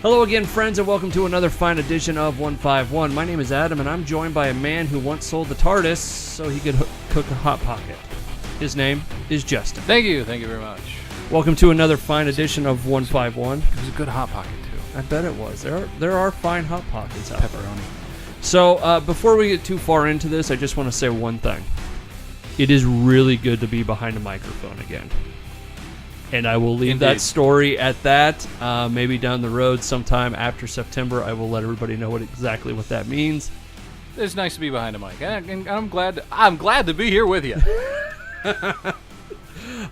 Hello again, friends, and welcome to another fine edition of 151. My name is Adam, and I'm joined by a man who once sold the TARDIS so he could cook a Hot Pocket. His name is Justin. Thank you very much. Welcome to another fine edition of 151. It was a good Hot Pocket, too. I bet it was. There are fine Hot Pockets out there. Pepperoni. So, before we get too far into this, I just want to say one thing. It is really good to be behind a microphone again. And I will leave that story at that. Maybe down the road, sometime after September, I will let everybody know exactly what that means. It's nice to be behind a mic, and I'm glad to be here with you.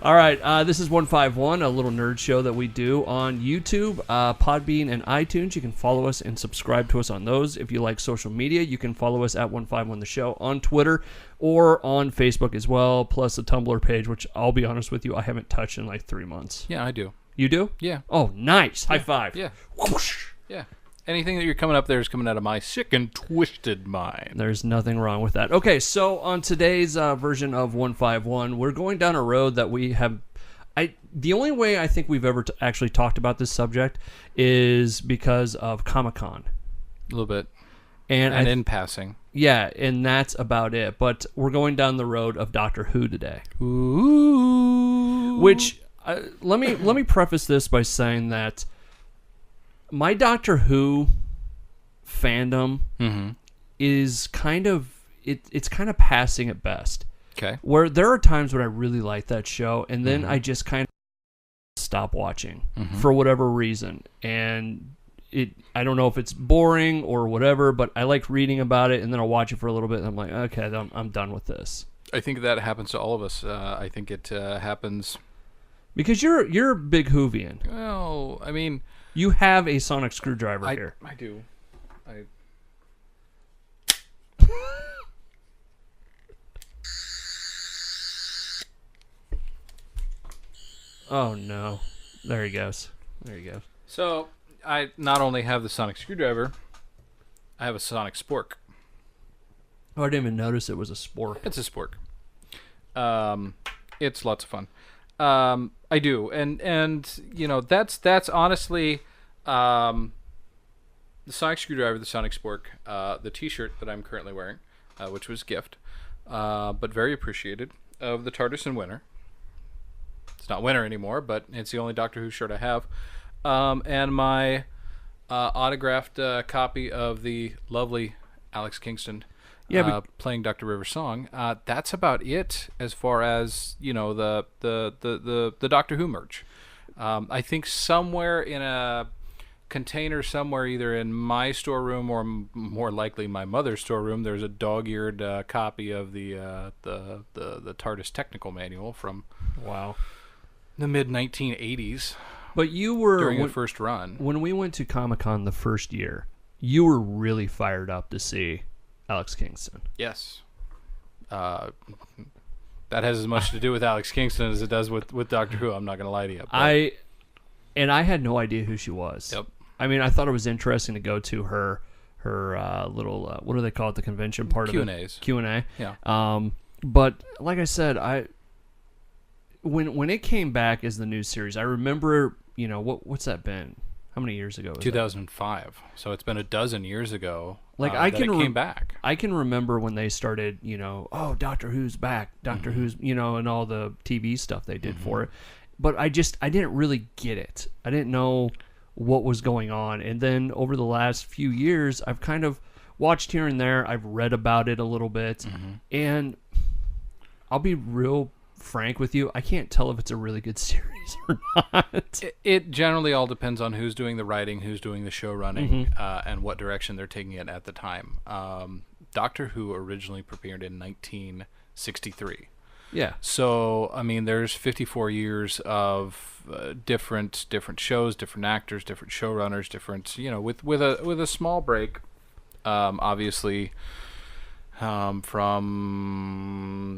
All right, this is 151, a little nerd show that we do on YouTube, Podbean, and iTunes. You can follow us and subscribe to us on those. If you like social media, you can follow us at 151 The Show on Twitter or on Facebook as well, plus a Tumblr page, which I'll be honest with you, I haven't touched in like 3 months. Yeah, I do. You do? Yeah. Oh, nice. High five. Yeah. Whoosh. Yeah. Anything that you're coming up there is coming out of my sick and twisted mind. There's nothing wrong with that. Okay, so on today's version of 151, we're going down a road that we have... The only way I think we've ever actually talked about this subject is because of Comic-Con. A little bit. And in passing. Yeah, and that's about it. But we're going down the road of Doctor Who today. Ooh. Which, let me preface this by saying that my Doctor Who fandom is kind of it's kind of passing at best. Okay. Where there are times when I really like that show, and then I just kind of stop watching for whatever reason. And I don't know if it's boring or whatever, but I like reading about it, and then I'll watch it for a little bit, and I'm like, okay, I'm done with this. I think that happens to all of us. I think it happens because you're a big Whovian. Well, I mean, you have a sonic screwdriver here. I do. Oh no. There he goes. So, I not only have the sonic screwdriver, I have a sonic spork. Oh, I didn't even notice it was a spork. It's a spork. It's lots of fun. I do. And you know, that's honestly the sonic screwdriver, the sonic spork, the t-shirt that I'm currently wearing, which was a gift, but very appreciated, of the TARDIS in winter. It's not winter anymore, but it's the only Doctor Who shirt I have. And my autographed copy of the lovely Alex Kingston playing Dr. River's song. That's about it as far as, you know, the Doctor Who merch. I think somewhere in a container somewhere, either in my storeroom or more likely my mother's storeroom, there's a dog-eared copy of the TARDIS technical manual from the mid 1980s. But you were during the first run. When we went to Comic-Con the first year, you were really fired up to see Alex Kingston. Yes. That has as much to do with Alex Kingston as it does with Doctor Who. I'm not going to lie to you. I had no idea who she was. Yep. I mean, I thought it was interesting to go to her little what do they call it, the convention part Q&As. of it? Q&A. Yeah. But like I said, when it came back as the new series, I remember, you know, what's that been? How many years ago was 2005. That? So it's been a dozen years ago. Like it came back. I can remember when they started, you know, oh, Doctor Who's back, Doctor Who's, you know, and all the TV stuff they did for it. But I didn't really get it. I didn't know what was going on. And then over the last few years, I've kind of watched here and there. I've read about it a little bit. And I'll be real frank with you, I can't tell if it's a really good series or not. It generally all depends on who's doing the writing, who's doing the show running, and what direction they're taking it at the time. Doctor Who originally premiered in 1963. Yeah. So, I mean, there's 54 years of different shows, different actors, different showrunners, different, you know, with a small break, obviously. From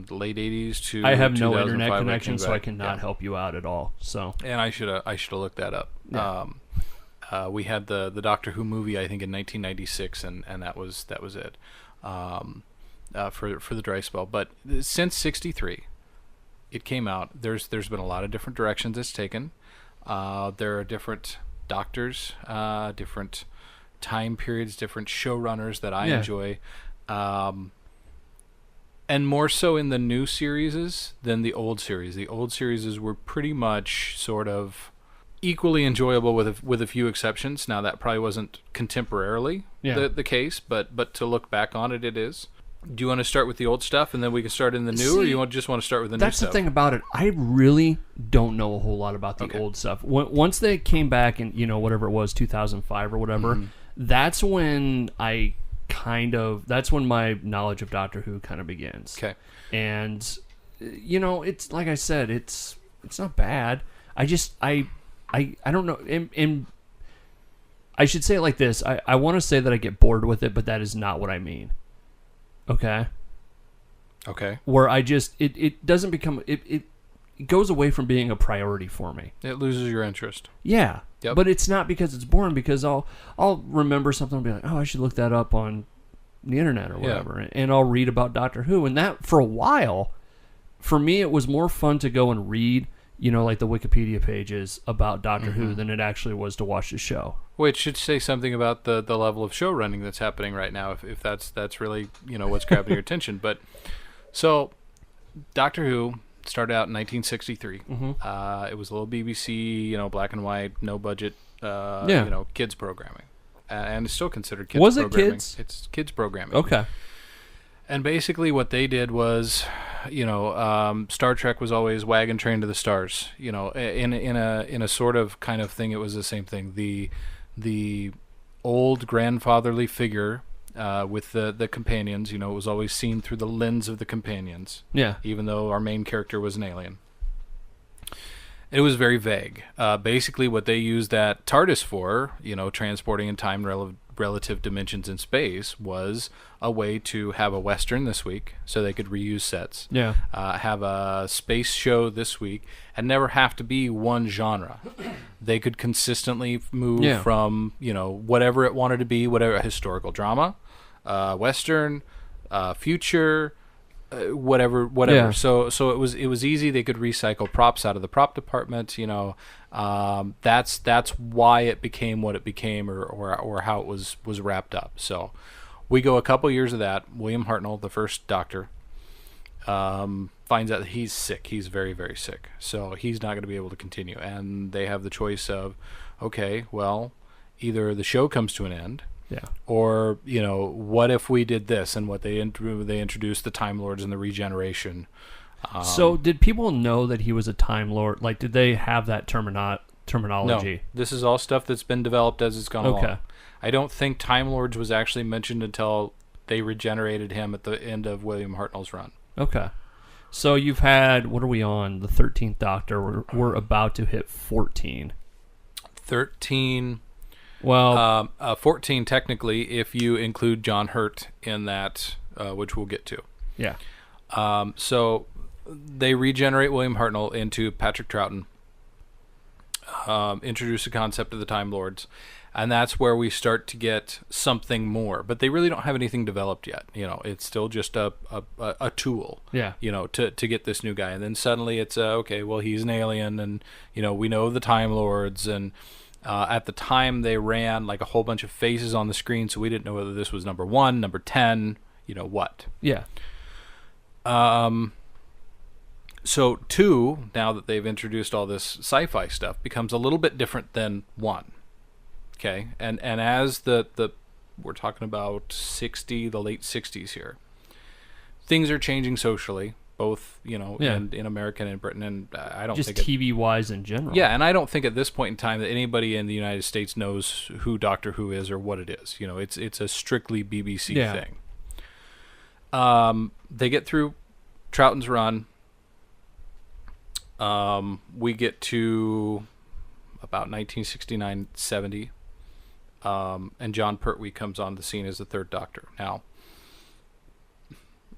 the late 80s to I have no internet connection, so I cannot help you out at all. So, and I should have looked that up. Yeah. We had the Doctor Who movie, I think, in 1996, and that was it for the dry spell. But since '63, it came out, there's been a lot of different directions it's taken. There are different doctors, different time periods, different showrunners that I enjoy. And more so in the new series than the old series. The old series were pretty much sort of equally enjoyable with a few exceptions. Now, that probably wasn't contemporarily the case, but to look back on it, it is. Do you want to start with the old stuff and then we can start in the new, or you just want to start with the new stuff? That's the thing about it. I really don't know a whole lot about the old stuff. Once they came back in, whatever it was, 2005 or whatever, that's when that's when my knowledge of Doctor Who kind of begins. Okay. And, it's like I said, it's not bad. I don't know. And I should say it like this. I want to say that I get bored with it, but that is not what I mean. Okay. Where it doesn't become, it goes away from being a priority for me. It loses your interest. Yeah. Yep. But it's not because it's boring, because I'll remember something and be like, oh, I should look that up on the internet or whatever. And I'll read about Doctor Who. And that, for a while, for me, it was more fun to go and read, like the Wikipedia pages about Doctor Who than it actually was to watch the show. Which should say something about the level of show running that's happening right now, if that's really, what's grabbing your attention. But so Doctor Who started out in 1963. It was a little BBC, black and white, no budget, kids programming. And it's still considered kids programming. Was it kids? It's kids programming. Okay. And basically what they did was, Star Trek was always wagon train to the stars. In a sort of kind of thing, it was the same thing. The old grandfatherly figure with the companions, it was always seen through the lens of the companions. Yeah. Even though our main character was an alien. It was very vague. Basically what they used that TARDIS for, transporting in time relative dimensions in space, was a way to have a Western this week so they could reuse sets. Yeah. Have a space show this week and never have to be one genre. They could consistently move from, whatever it wanted to be, whatever, historical drama, Western, future, whatever. Yeah. So it was easy. They could recycle props out of the prop department. That's why it became what it became, or how it was wrapped up. So we go a couple years of that. William Hartnell, the first Doctor, finds out that he's sick. He's very, very sick. So he's not going to be able to continue. And they have the choice of, okay, well, either the show comes to an end. Yeah. Or, what if we did this? And what they introduced the Time Lords and the regeneration. So did people know that he was a Time Lord? Like, did they have that terminology? No. This is all stuff that's been developed as it's gone along. I don't think Time Lords was actually mentioned until they regenerated him at the end of William Hartnell's run. Okay. So you've had, what are we on? The 13th Doctor. We're about to hit 14. 13... Well, 14 technically, if you include John Hurt in that, which we'll get to. Yeah. So they regenerate William Hartnell into Patrick Troughton, introduce the concept of the Time Lords, and that's where we start to get something more. But they really don't have anything developed yet. It's still just a tool. Yeah. To get this new guy, and then suddenly it's okay. Well, he's an alien, and we know the Time Lords, and at the time they ran like a whole bunch of faces on the screen, so we didn't know whether this was number 1, number 10, what. Yeah. So 2, now that they've introduced all this sci-fi stuff, becomes a little bit different than 1. Okay, and as the we're talking about the late 60s here, things are changing socially. Both, in America and in Britain, and I don't think... Just TV-wise in general. Yeah, and I don't think at this point in time that anybody in the United States knows who Doctor Who is or what it is. It's a strictly BBC thing. They get through Troughton's run. We get to about 1969-70, and John Pertwee comes on the scene as the third Doctor. Now...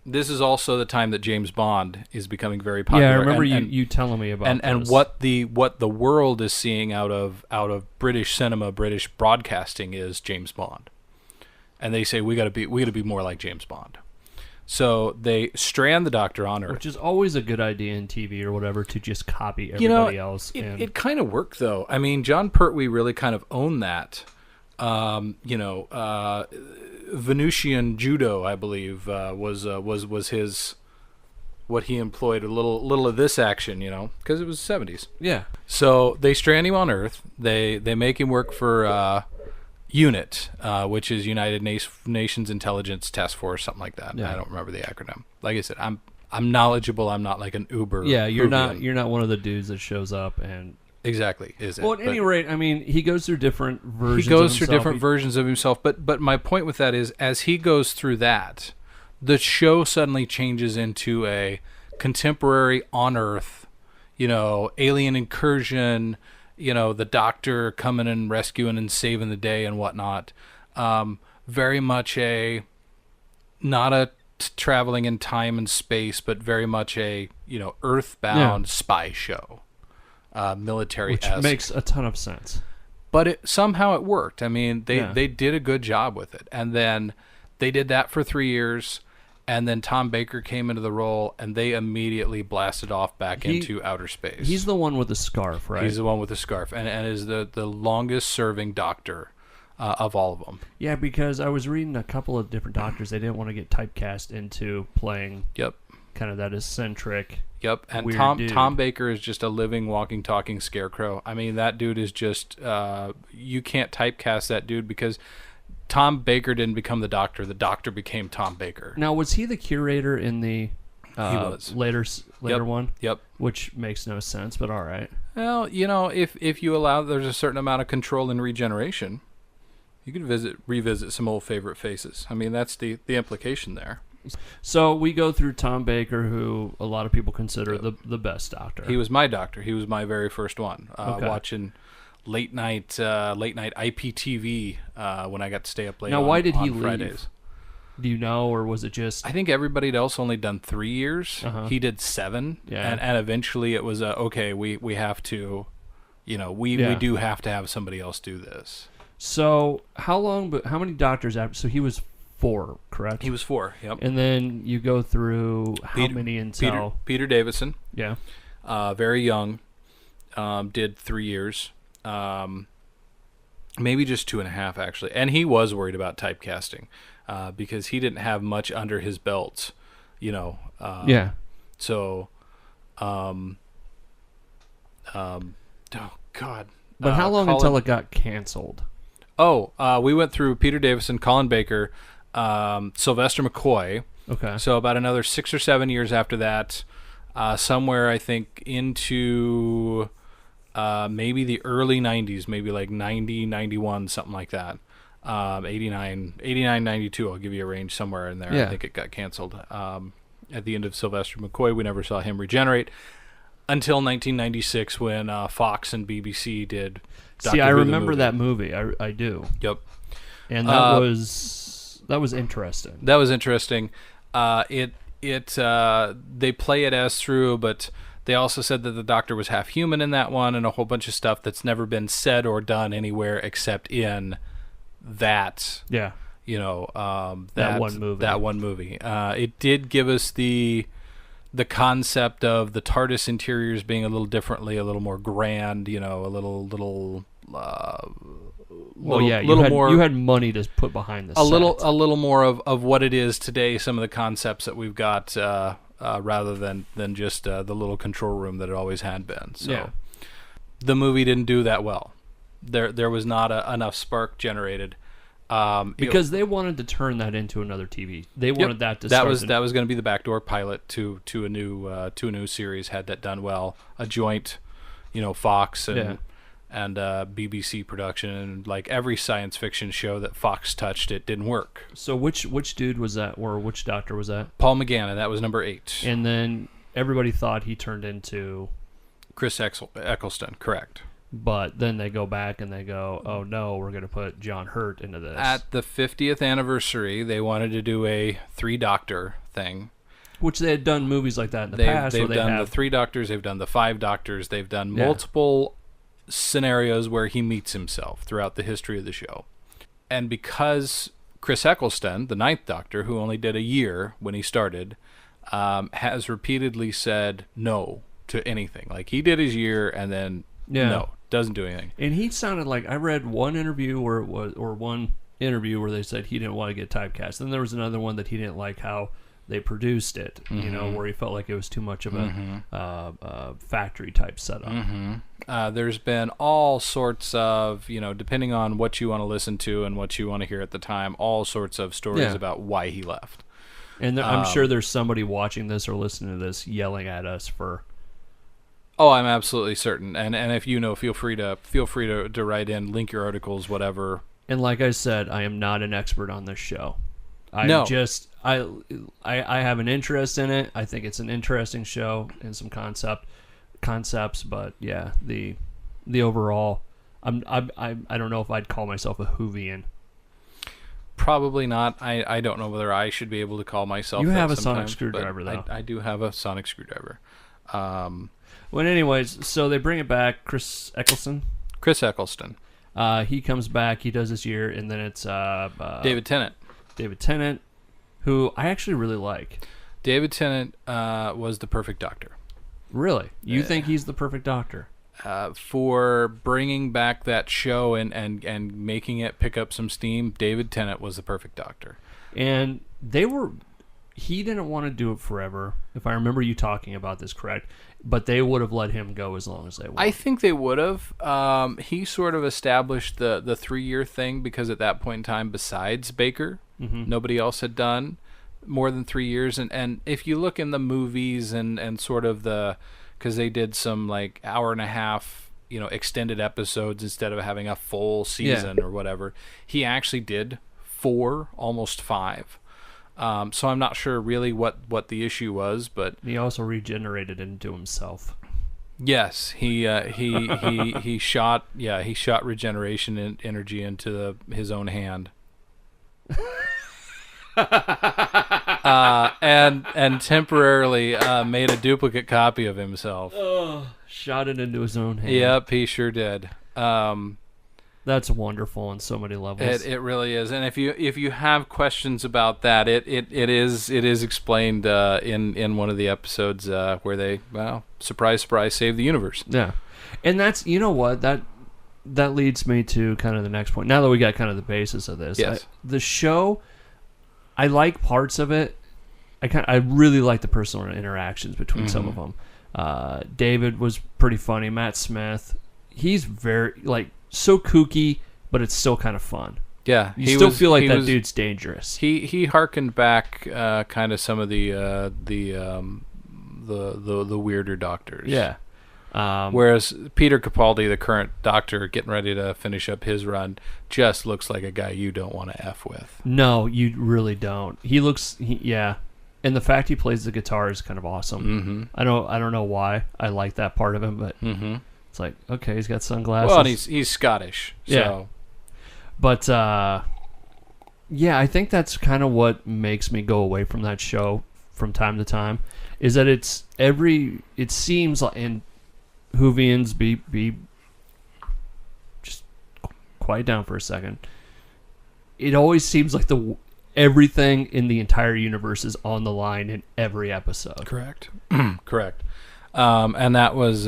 This is also the time that James Bond is becoming very popular. Yeah, I remember you telling me about this. And what the world is seeing out of British cinema, British broadcasting is James Bond, and they say we got to be more like James Bond. So they strand the Doctor on Earth. Which is always a good idea in TV or whatever, to just copy everybody else. It kind of worked, though. I mean, John Pertwee really kind of owned that. Venusian judo, I believe, was his, what he employed. A little of this action, because it was the 70s. Yeah. So they strand him on Earth. They make him work for UNIT, which is United Nations Intelligence Task Force, something like that. Yeah. I don't remember the acronym. Like I said, I'm knowledgeable. I'm not like an Uber. Yeah, you're not one of the dudes that shows up and. Exactly, is it? Well, at any rate, I mean, he goes through different versions. He goes through different versions of himself, but my point with that is, as he goes through that, the show suddenly changes into a contemporary on Earth, alien incursion, the Doctor coming and rescuing and saving the day and whatnot. Very much not a traveling in time and space, but very much a earthbound spy show. Military-esque. Which makes a ton of sense. But somehow it worked. I mean, they did a good job with it. And then they did that for 3 years, and then Tom Baker came into the role, and they immediately blasted off back into outer space. He's the one with the scarf, right? He's the one with the scarf, and is the longest-serving Doctor of all of them. Yeah, because I was reading a couple of different Doctors. They didn't want to get typecast into playing kind of that eccentric... Yep, and dude. Tom Baker is just a living, walking, talking scarecrow. I mean, that dude is just you can't typecast that dude, because Tom Baker didn't become the Doctor. The Doctor became Tom Baker. Now, was he the curator in the he was later one? Yep. Which makes no sense, but all right. Well, if you allow, there's a certain amount of control and regeneration, you can revisit some old favorite faces. I mean, that's the implication there. So we go through Tom Baker, who a lot of people consider the best Doctor. He was my Doctor. He was my very first one. Watching late night IPTV when I got to stay up late. Now, why did he Fridays. leave? Do you know, or was it just? I think everybody else only done 3 years. He did 7, and eventually it was okay. We have to, we do have to have somebody else do this. So how long? But how many Doctors after? So he was 4, correct? He was 4, yep. And then you go through how many until... Peter Davison. Yeah. Very young. Did 3 years. Maybe just 2.5, actually. And he was worried about typecasting because he didn't have much under his belt, yeah. So, oh, God. But how long until it got canceled? Oh, we went through Peter Davison, Colin Baker, Sylvester McCoy. Okay. So about another 6 or 7 years after that, somewhere I think into maybe the early 90s, maybe like 90, 91, something like that. 89, 92, I'll give you a range somewhere in there. Yeah. I think it got canceled. At the end of Sylvester McCoy, we never saw him regenerate until 1996 when Fox and BBC did Doctor Who, I remember that movie. I do. Yep. And that was interesting. That was interesting. They play it as through, but they also said that the Doctor was half human in that one, and a whole bunch of stuff that's never been said or done anywhere except in that. Yeah. That one movie. That one movie. It did give us the concept of the TARDIS interiors being a little differently, a little more grand, a little. Well, yeah, you had money to put behind this. A little more of what it is today. Some of the concepts that we've got, rather than just the little control room that it always had been. So, the movie didn't do that well. There was not enough spark generated. Because they wanted to turn that into another TV. They wanted that to. That was going to be the backdoor pilot to a new series. Had that done well, a joint, Fox and BBC production, and like every science fiction show that Fox touched, it didn't work. So which dude was that, or which Doctor was that? Paul McGann, that was number 8. And then everybody thought he turned into Chris Eccleston, correct. But then they go back and they go, oh no, we're going to put John Hurt into this. At the 50th anniversary, they wanted to do a 3-Doctor thing. Which they had done movies like that in the past. They've done the 3 Doctors, they've done the 5 Doctors, they've done multiple scenarios where he meets himself throughout the history of the show. And because Chris Eccleston, the Ninth Doctor, who only did a year when he started, has repeatedly said no to anything. Like, he did his year and then no, doesn't do anything. And he sounded like, I read one interview where they said he didn't want to get typecast. Then there was another one that he didn't like how they produced it, where he felt like it was too much of a factory type setup. There's been all sorts of, depending on what you want to listen to and what you want to hear at the time, all sorts of stories about why he left. And I'm sure there's somebody watching this or listening to this yelling at us for. Oh, I'm absolutely certain. And if feel free to write in, link your articles, whatever. And like I said, I am not an expert on this show. I have an interest in it. I think it's an interesting show and some concepts, but yeah, the overall, I don't know if I'd call myself a Whovian. Probably not. I don't know whether I should be able to call myself. You have a sonic screwdriver, though. I do have a sonic screwdriver. Well, anyways, so they bring it back. Chris Eccleston. He comes back. He does this year, and then it's David Tennant. David Tennant, who I actually really like. David Tennant was the perfect Doctor. Really? You think he's the perfect Doctor? For bringing back that show and making it pick up some steam, David Tennant was the perfect Doctor. And he didn't want to do it forever, if I remember you talking about this correct, but they would have let him go as long as they wanted. I think they would have. He sort of established the 3-year thing because at that point in time, besides Baker, nobody else had done more than 3 years. And if you look in the movies and sort of because they did some like hour and a half, extended episodes instead of having a full season or whatever, he actually did 4, almost 5. So I'm not sure really what the issue was, but he also regenerated into himself. Yes, he shot regeneration energy into his own hand. And temporarily made a duplicate copy of himself. Oh, shot it into his own hand. Yep, he sure did. That's wonderful on so many levels. It really is. And if you have questions about that, it is explained in one of the episodes where they, surprise surprise, save the universe. Yeah, and that's what that leads me to kind of the next point. Now that we got kind of the basis of this, yes. The show, I like parts of it. I really like the personal interactions between some of them. David was pretty funny. Matt Smith, he's very so kooky, but it's still kind of fun. Yeah, you still feel like that dude's dangerous. He harkened back kind of some of the weirder Doctors. Yeah. Whereas Peter Capaldi, the current Doctor, getting ready to finish up his run, just looks like a guy you don't want to F with. No, you really don't. And the fact he plays the guitar is kind of awesome. I don't know why I like that part of him, but it's like, okay, he's got sunglasses. Well, and he's Scottish, so. Yeah. But I think that's kind of what makes me go away from that show from time to time, is that it seems like, and Whovians, be just quiet down for a second. It always seems like everything in the entire universe is on the line in every episode. Correct. Correct. And that was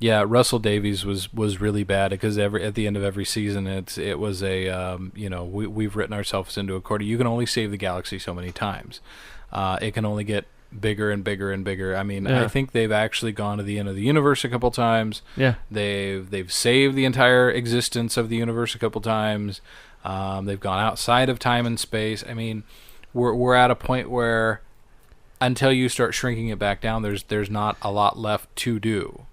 Russell Davies was really bad because at the end of every season it was we've written ourselves into a corner. You can only save the galaxy so many times. It can only get bigger and bigger and bigger. I mean, I think they've actually gone to the end of the universe a couple times. Yeah. They've saved the entire existence of the universe a couple times. They've gone outside of time and space. I mean, we're at a point where until you start shrinking it back down, there's not a lot left to do.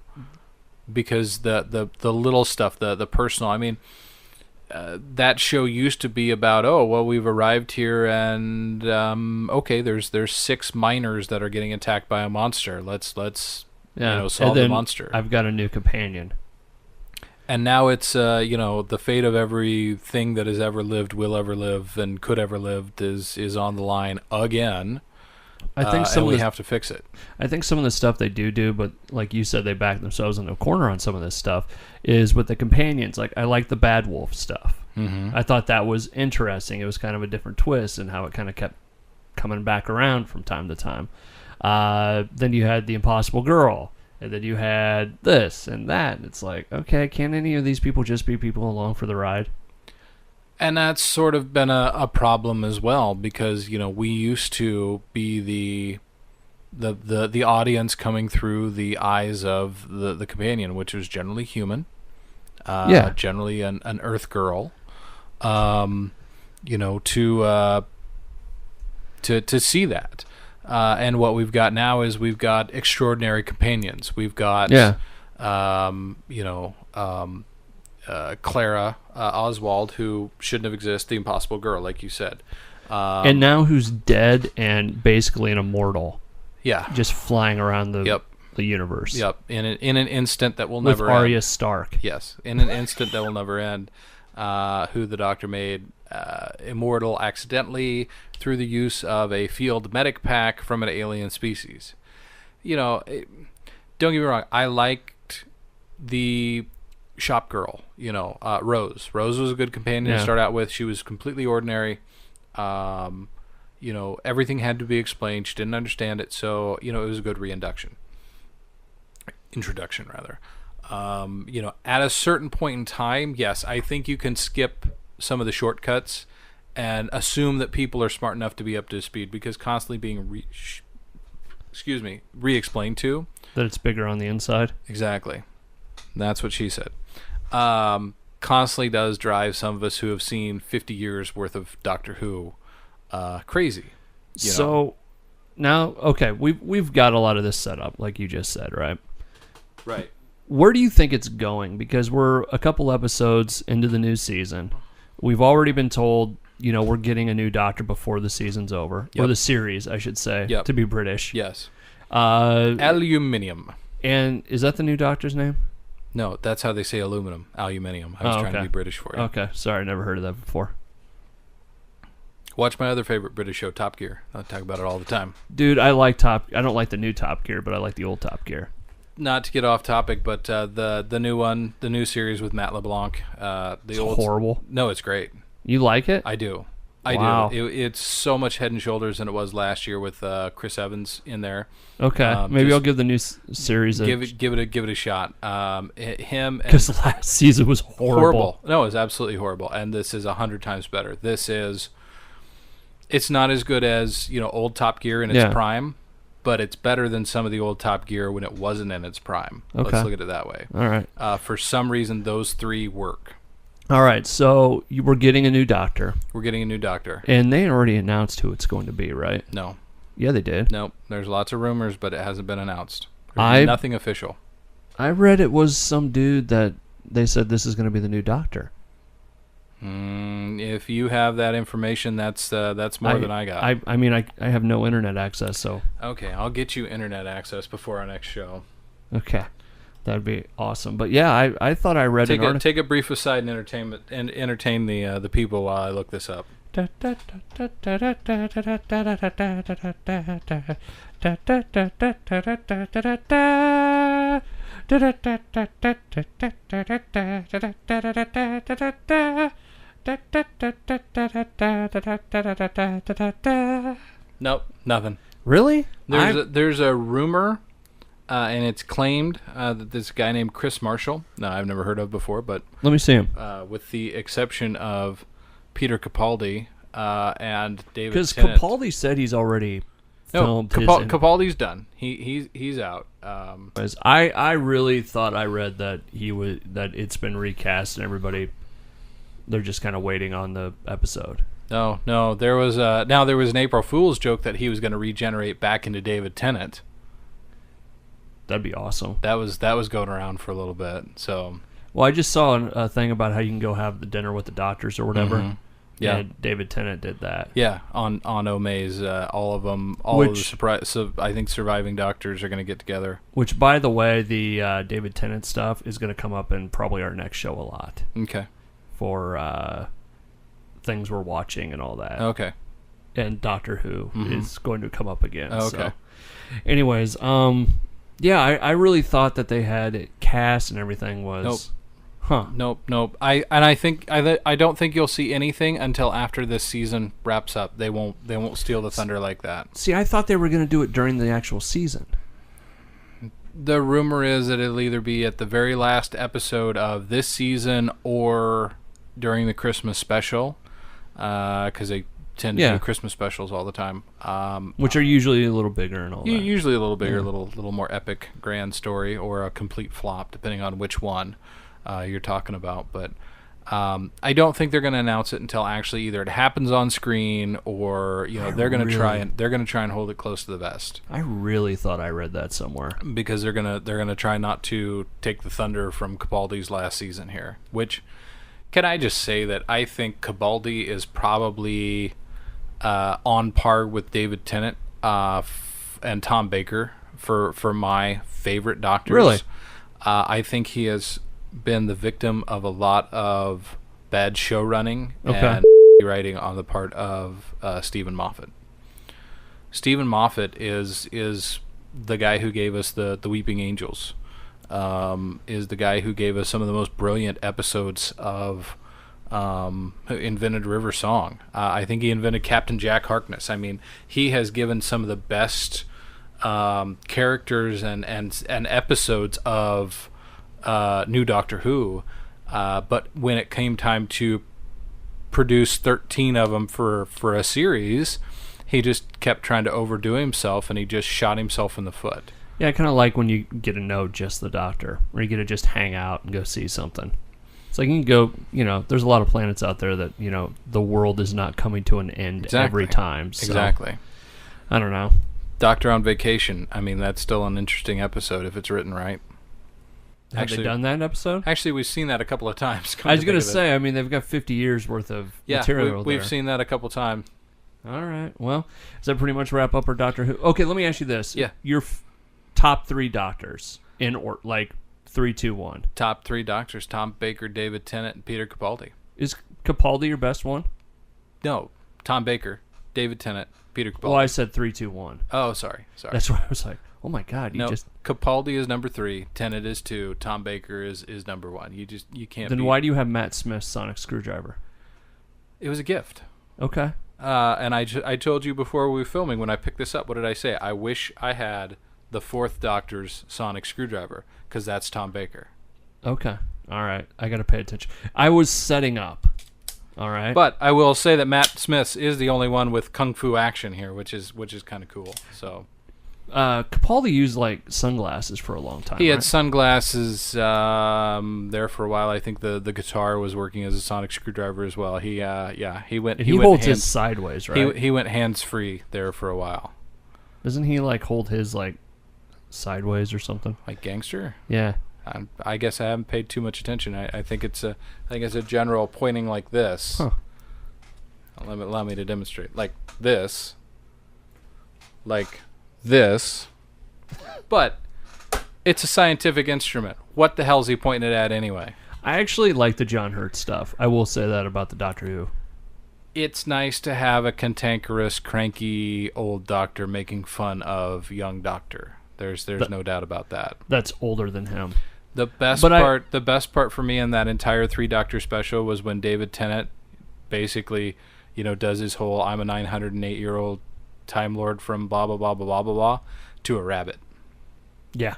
Because the little stuff, the personal, I mean, that show used to be about, we've arrived here and there's 6 miners that are getting attacked by a monster. Let's solve the monster. I've got a new companion. And now it's the fate of everything that has ever lived, will ever live, and could ever live is on the line again. I think we have to fix it. I think some of the stuff they do, but like you said, they back themselves into a corner on some of this stuff, is with the companions. Like, I like the Bad Wolf stuff. I thought that was interesting. It was kind of a different twist and how it kind of kept coming back around from time to time. Then you had the Impossible Girl, and then you had this and that. And it's like, okay, can any of these people just be people along for the ride? And that's sort of been a problem as well, because we used to be the audience coming through the eyes of the companion, which was generally human, generally an Earth girl, to see that. And what we've got now is we've got extraordinary companions. We've got Clara Oswald, who shouldn't have existed, the Impossible Girl, like you said. And now who's dead and basically an immortal. Yeah. Just flying around the universe. Yep. In an instant that will never end. With Arya Stark. Yes. In an instant that will never end. Who the Doctor made immortal accidentally through the use of a field medic pack from an alien species. Don't get me wrong. I liked the shop girl, Rose. Rose was a good companion to start out with. She was completely ordinary. Everything had to be explained. She didn't understand it, so it was a good introduction rather. At a certain point in time, yes, I think you can skip some of the shortcuts and assume that people are smart enough to be up to speed, because constantly being re-explained to that it's bigger on the inside. Exactly. That's what she said. Constantly does drive some of us who have seen 50 years worth of Doctor Who crazy. So now, okay, we've got a lot of this set up, like you just said, right? Right. Where do you think it's going? Because we're a couple episodes into the new season. We've already been told, we're getting a new Doctor before the season's over. Or the series, I should say, to be British. Yes. Aluminium. And is that the new Doctor's name? No, that's how they say aluminum. Aluminium. I was trying to be British for you. Okay, sorry, never heard of that before. Watch my other favorite British show, Top Gear. I talk about it all the time. Dude, I don't like the new Top Gear, but I like the old Top Gear. Not to get off topic, but the new one, the new series with Matt LeBlanc. It's horrible. No, it's great. You like it? I do. Wow. I do. It's so much head and shoulders than it was last year with Chris Evans in there. Okay, maybe I'll give the new series give it a shot. Him, because last season was horrible. No, it was absolutely horrible, and this is 100 times better. It's not as good as old Top Gear in its prime, but it's better than some of the old Top Gear when it wasn't in its prime. Okay. Let's look at it that way. All right. For some reason, those three work. All right, so we're getting a new Doctor. We're getting a new Doctor. And they already announced who it's going to be, right? No. Yeah, they did. Nope. There's lots of rumors, but it hasn't been announced. There's nothing official. I read it was some dude that they said this is going to be the new Doctor. If you have that information, that's more than I got. I mean, I have no internet access, so... Okay, I'll get you internet access before our next show. Okay. That'd be awesome. But yeah, I thought I read an article. Take a brief aside and entertain the people while I look this up. Nope, nothing. Really? There's a rumor, and it's claimed that this guy named Chris Marshall, I've never heard of before, but let me see him. With the exception of Peter Capaldi and David Tennant. Because Capaldi said he's already filmed. Capaldi's done. He's out. I really thought I read that that it's been recast and they're just kind of waiting on the episode. No. There was an April Fool's joke that he was going to regenerate back into David Tennant. That'd be awesome. That was going around for a little bit. So. Well, I just saw a thing about how you can go have the dinner with the doctors or whatever. Mm-hmm. Yeah, and David Tennant did that. Yeah, on Omaze, all of them, of the so I think surviving doctors are going to get together. Which, by the way, the David Tennant stuff is going to come up in probably our next show a lot. Okay. For things we're watching and all that. Okay. And Doctor Who is going to come up again. Okay. So. Anyways, yeah, I really thought that they had it cast and everything was Huh. Nope. I don't think you'll see anything until after this season wraps up. They won't steal the thunder like that. See, I thought they were going to do it during the actual season. The rumor is that it'll either be at the very last episode of this season or during the Christmas special, because they tend to do Christmas specials all the time. Which are usually a little bigger and all that. Usually a little bigger, a little more epic, grand story, or a complete flop, depending on which one you're talking about. But I don't think they're going to announce it until actually either it happens on screen or they're going to try and hold it close to the vest. I really thought I read that somewhere because they're gonna try not to take the thunder from Capaldi's last season here. Which, can I just say that I think Capaldi is probably on par with David Tennant and Tom Baker for my favorite doctors. Really? I think he has been the victim of a lot of bad show running and writing on the part of Stephen Moffat. Stephen Moffat is the guy who gave us the Weeping Angels. Is the guy who gave us some of the most brilliant episodes of invented River Song. I think he invented Captain Jack Harkness. I mean, he has given some of the best characters and episodes of New Doctor Who, but when it came time to produce 13 of them for a series, he just kept trying to overdo himself, and he just shot himself in the foot. Yeah, I kind of like when you get to know just the Doctor, or you get to just hang out and go see something. It's like you can go, there's a lot of planets out there that, the world is not coming to an end every time. So, exactly. I don't know. Doctor on Vacation. I mean, that's still an interesting episode if it's written right. Have they done that episode? Actually, we've seen that a couple of times. I was going to say, I mean, they've got 50 years worth of material we've seen that a couple of times. All right. Well, does that pretty much wrap up our Doctor Who? Okay, let me ask you this. Yeah. Your top 3 Doctors in 3, 2, 1. Top 3 Doctors: Tom Baker, David Tennant, and Peter Capaldi. Is Capaldi your best one? No, Tom Baker, David Tennant, Peter Capaldi. Well, I said 3, 2, 1. Oh, sorry. That's why I was like, oh my God, Capaldi is number 3, Tennant is 2, Tom Baker is number 1. You can't. Then why do you have Matt Smith's sonic screwdriver? It was a gift. Okay. And I told you before we were filming, when I picked this up, what did I say? I wish I had the 4th Doctor's sonic screwdriver, because that's Tom Baker. Okay. All right. I got to pay attention. I was setting up. All right. But I will say that Matt Smith is the only one with kung fu action here, which is kind of cool. So, Capaldi used sunglasses for a long time. He had sunglasses there for a while. I think the guitar was working as a sonic screwdriver as well. He went. He holds his sideways, right? He went hands free there for a while. Doesn't he hold his sideways or something? Like gangster? Yeah. I guess I haven't paid too much attention. I think it's a general pointing like this. Huh. Allow me to demonstrate. Like this. Like this. But it's a scientific instrument. What the hell is he pointing it at anyway? I actually like the John Hurt stuff. I will say that about the Doctor Who. It's nice to have a cantankerous, cranky old doctor making fun of young Doctor. There's no doubt about that. That's older than him. The best part for me in that entire 3 Doctor special was when David Tennant basically, does his whole "I'm a 908-year-old Time Lord from blah blah blah blah blah blah blah" to a rabbit. Yeah.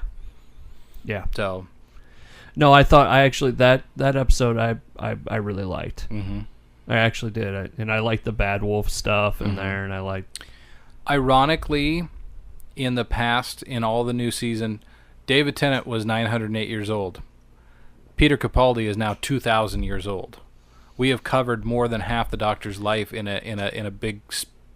Yeah. So, no, I thought that episode I really liked. Mm-hmm. I actually did, and I liked the Bad Wolf stuff in there, and I liked. Ironically, in the past, in all the new season, David Tennant was 908 years old. Peter Capaldi is now 2,000 years old. We have covered more than half the Doctor's life in a big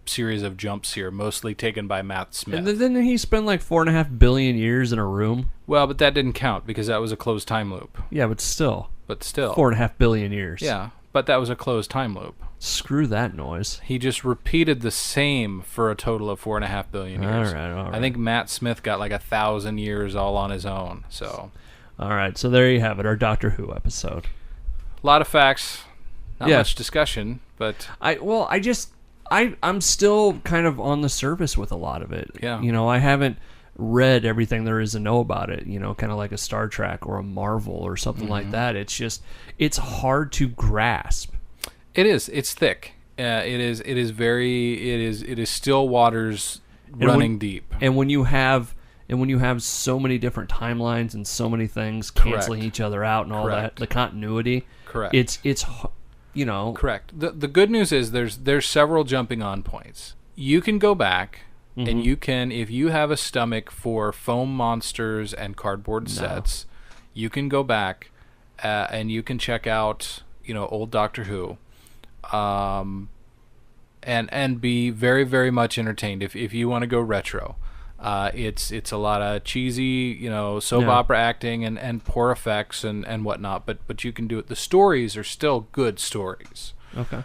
series of jumps here, mostly taken by Matt Smith. And didn't he spend 4.5 billion years in a room? Well, but that didn't count because that was a closed time loop. Yeah, but still. 4.5 billion years. Yeah, but that was a closed time loop. Screw that noise. He just repeated the same for a total of 4.5 billion years. All right. I think Matt Smith got 1,000 years all on his own. So. All right, so there you have it, our Doctor Who episode. A lot of facts, not much discussion, but I'm still kind of on the surface with a lot of it. Yeah. I haven't read everything there is to know about it, kind of like a Star Trek or a Marvel or something like that. It's hard to grasp. It is. It's thick. It is still waters running deep. And when you have so many different timelines and so many things canceling each other out and all that, the continuity. Correct. It's Correct. The good news is there's several jumping on points. You can go back and you can, if you have a stomach for foam monsters and cardboard sets, you can go back and you can check out old Doctor Who, and be very, very much entertained if you want to go retro. It's a lot of cheesy, soap opera acting and poor effects and whatnot, but you can do it. The stories are still good stories. Okay.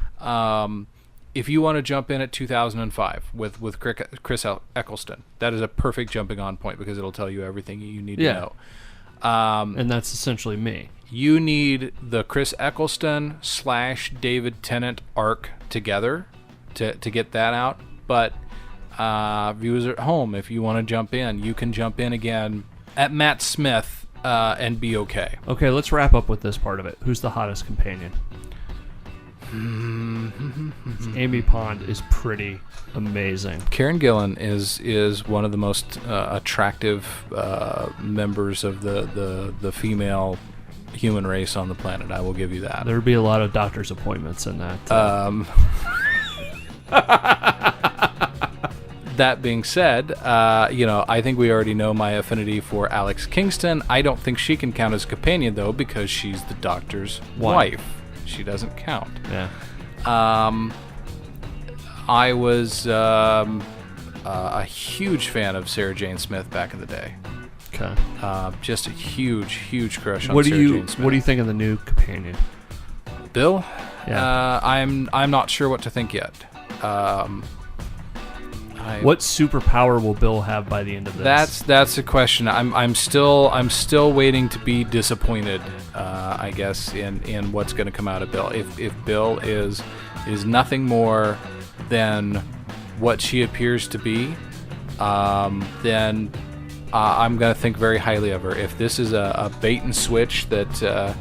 If you want to jump in at 2005 with Chris Eccleston, that is a perfect jumping on point because it'll tell you everything you need to know. And that's essentially me. You need the Chris Eccleston / David Tennant arc together to get that out. But viewers at home, if you want to jump in, you can jump in again at Matt Smith and be okay. Okay, let's wrap up with this part of it. Who's the hottest companion? Amy Pond is pretty amazing. Karen Gillan is one of the most attractive members of the female human race on the planet. I will give you that. There'd be a lot of doctor's appointments in that. That being said, I think we already know my affinity for Alex Kingston. I don't think she can count as a companion, though, because she's the doctor's wife. She doesn't count. Yeah. I was a huge fan of Sarah Jane Smith back in the day. Okay. Just a huge crush on Sarah Jane Smith. What do you think of the new companion? Bill? Yeah. I'm not sure what to think yet. What superpower will Bill have by the end of this? That's a question. I'm still waiting to be disappointed. I guess in what's going to come out of Bill. If Bill is nothing more than what she appears to be, then I'm going to think very highly of her. If this is a bait and switch that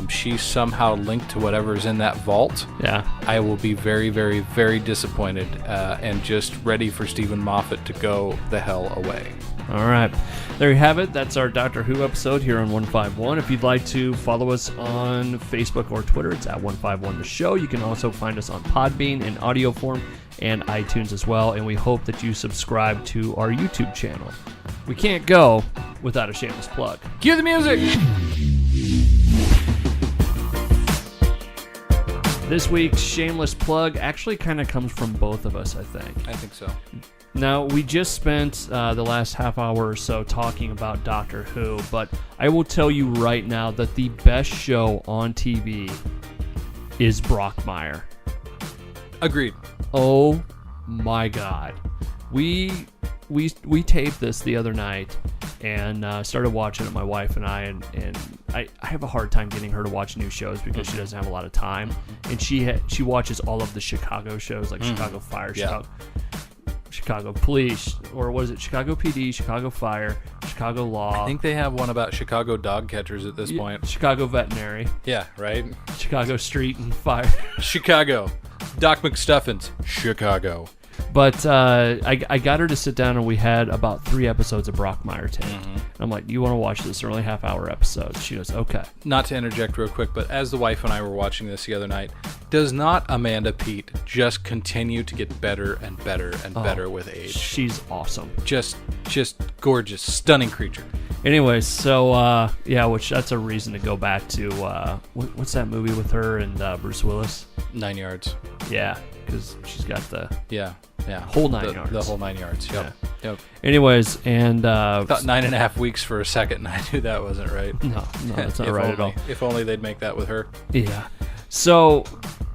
she's somehow linked to whatever's in that vault, I will be very, very, very disappointed and just ready for Stephen Moffat to go the hell away. All right. There you have it. That's our Doctor Who episode here on 151. If you'd like to follow us on Facebook or Twitter, it's at 151 The Show. You can also find us on Podbean in audio form and iTunes as well. And we hope that you subscribe to our YouTube channel. We can't go without a shameless plug. Cue the music! This week's shameless plug actually kind of comes from both of us, I think. I think so. Now, we just spent the last half hour or so talking about Doctor Who, but I will tell you right now that the best show on TV is Brockmire. Agreed. Oh my God. We taped this the other night and started watching it, my wife and I, and I have a hard time getting her to watch new shows because she doesn't have a lot of time, and she watches all of the Chicago shows like Chicago Fire, Chicago Police, or what is it, Chicago PD, Chicago Fire, Chicago Law. I think they have one about Chicago dog catchers at this point. Chicago Veterinary. Yeah, right? Chicago Street and Fire. Chicago. Doc McStuffins. Chicago. But I got her to sit down, and we had about 3 episodes of Brockmire taped. And I'm like, you want to watch this early half-hour episode? She goes, okay. Not to interject real quick, but as the wife and I were watching this the other night, does not Amanda Peet just continue to get better and better and better with age? She's awesome. Just gorgeous, stunning creature. Anyway, so, which that's a reason to go back to, what's that movie with her and Bruce Willis? 9 Yards. Yeah, because she's got the whole 9 yards. The whole 9 yards, yep. Anyways, and... I thought 9.5 weeks for a second, and I knew that wasn't right. No, that's not right at all. If only they'd make that with her. Yeah. So,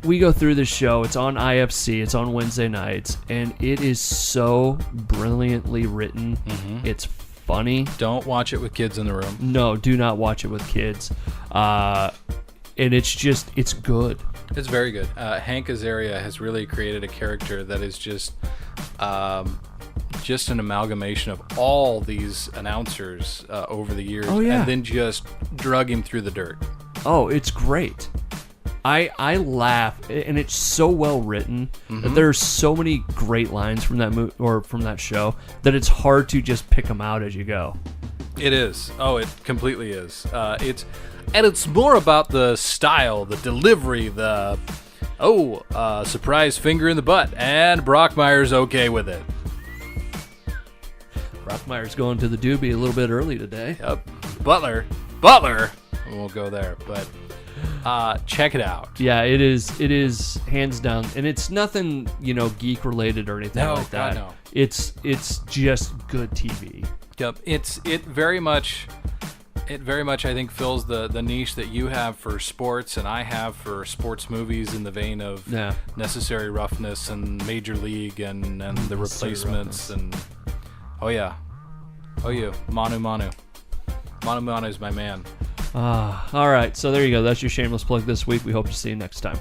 we go through this show. It's on IFC. It's on Wednesday nights, and it is so brilliantly written. It's funny. Don't watch it with kids in the room. No, do not watch it with kids. And it's good. It's very good. Hank Azaria has really created a character that is just just an amalgamation of all these announcers over the years, Oh, yeah. and then just drug him through the dirt. Oh, it's great. I laugh, and it's so well written that there's so many great lines from that or from that show that it's hard to just pick them out as you go. It is. Oh, it completely is. It's more about the style, the delivery, surprise finger in the butt, and Brockmeyer's okay with it. Brockmeyer's going to the doobie a little bit early today. Yep. Butler. We won't go there, but check it out. Yeah, it is hands down, and it's nothing geek related or anything like that. No. It's just good TV. Yep. It very much I think fills the niche that you have for sports and I have for sports movies in the vein of Necessary Roughness and Major League and the Replacements and Manu is my man. All right, so there you go. That's your shameless plug this week. We hope to see you next time.